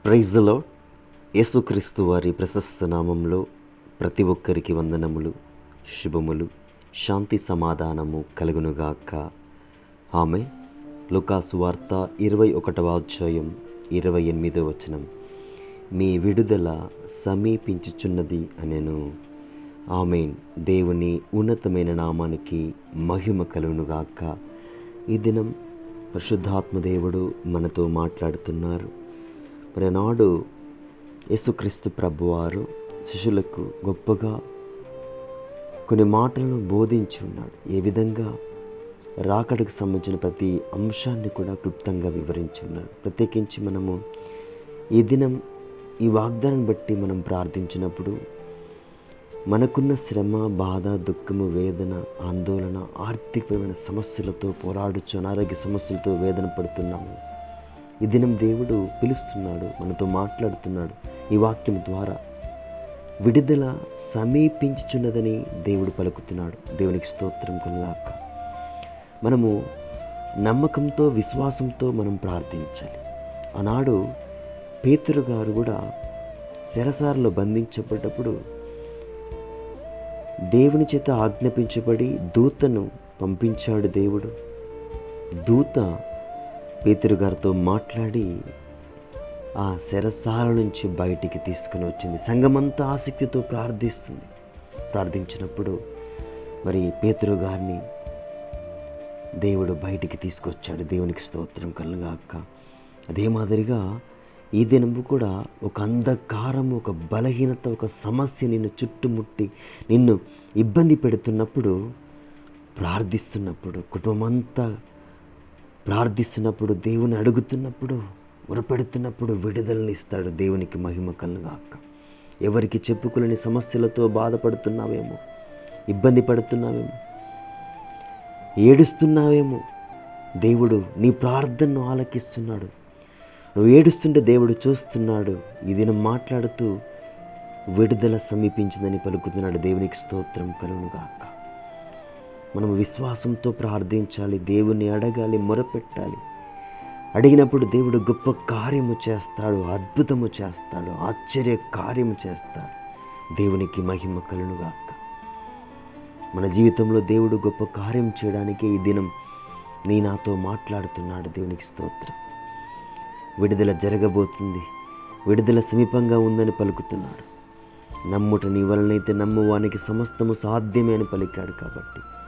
Praise the lord. యేసుక్రీస్తు వారి ప్రశస్త నామంలో ప్రతి ఒక్కరికి వందనములు, శుభములు, శాంతి సమాధానము కలుగునుగాక. ఆమె లూకాసు వార్త 21వ అధ్యాయం 28వ వచనం, మీ విడుదల సమీపించుచున్నది అనెను. ఆమేన్. దేవుని ఉన్నతమైన నామానికి మహిమ కలుగునుగాక. ఈ దినం పరిశుద్ధాత్మ దేవుడు మనతో మాట్లాడుతున్నారు. మరి నాడు యేసుక్రీస్తు ప్రభువారు శిష్యులకు గొప్పగా కొన్ని మాటలను బోధించి ఉన్నాడు. ఏ విధంగా రాకడకు సంబంధించిన ప్రతి అంశాన్ని కూడా క్లుప్తంగా వివరించి ఉన్నాడు. ప్రత్యేకించి మనము ఈ దినం ఈ వాగ్దానం బట్టి మనం ప్రార్థించినప్పుడు మనకున్న శ్రమ, బాధ, దుఃఖము, వేదన, ఆందోళన, ఆర్థికపరమైన సమస్యలతో పోరాడుచు అనారోగ్య సమస్యలతో వేదన పడుతున్నాము. ఈ దినం దేవుడు పిలుస్తున్నాడు, మనతో మాట్లాడుతున్నాడు. ఈ వాక్యం ద్వారా విడుదల సమీపించుచున్నదని దేవుడు పలుకుతున్నాడు. దేవునికి స్తోత్రం కలుగాక. మనము నమ్మకంతో, విశ్వాసంతో మనం ప్రార్థించాలి. ఆనాడు పేతురు గారు కూడా చెరసాలలో బంధించబడ్డప్పుడు దేవుని చేత ఆజ్ఞాపించబడి దూతను పంపించాడు దేవుడు. దూత పేతురు గారితో మాట్లాడి ఆ చెరసాల నుంచి బయటికి తీసుకుని వచ్చింది. సంఘమంతా ఆసక్తితో ప్రార్థించినప్పుడు మరి పేతురు గారిని దేవుడు బయటికి తీసుకొచ్చాడు. దేవునికి స్తోత్రం కలుగాక. అదే మాదిరిగా ఈ దినము కూడా ఒక అంధకారం, ఒక బలహీనత, ఒక సమస్య నిన్ను చుట్టుముట్టి నిన్ను ఇబ్బంది పెడుతున్నప్పుడు, ప్రార్థిస్తున్నప్పుడు, కుటుంబమంతా ప్రార్థిస్తున్నప్పుడు, దేవుని అడుగుతున్నప్పుడు, ఉరపెడుతున్నప్పుడు విడుదలని ఇస్తాడు. దేవునికి మహిమ కలుగాక. ఎవరికి చెప్పుకోలేని సమస్యలతో బాధపడుతున్నావేమో, ఇబ్బంది పడుతున్నావేమో, ఏడుస్తున్నావేమో, దేవుడు నీ ప్రార్థనను ఆలకిస్తున్నాడు. నువ్వు ఏడుస్తుంటే దేవుడు చూస్తున్నాడు. ఈ దినం మాట్లాడుతూ విడుదల సమీపించిందని పలుకుతున్నాడు. దేవునికి స్తోత్రం కలుగునుగాక. మనం విశ్వాసంతో ప్రార్థించాలి, దేవుని అడగాలి, మొరపెట్టాలి. అడిగినప్పుడు దేవుడు గొప్ప కార్యము చేస్తాడు, అద్భుతము చేస్తాడు, ఆశ్చర్య కార్యము చేస్తాడు. దేవునికి మహిమ కలుగునుగాక. మన జీవితంలో దేవుడు గొప్ప కార్యం చేయడానికి ఈ దినం నాతో మాట్లాడుతున్నాడు. దేవునికి స్తోత్రం. విడుదల జరగబోతుంది, విడుదల సమీపంగా ఉందని పలుకుతున్నాడు. నమ్ముట నీ వలనైతే నమ్మువానికి సమస్తము సాధ్యమే అని పలికాడు. కాబట్టి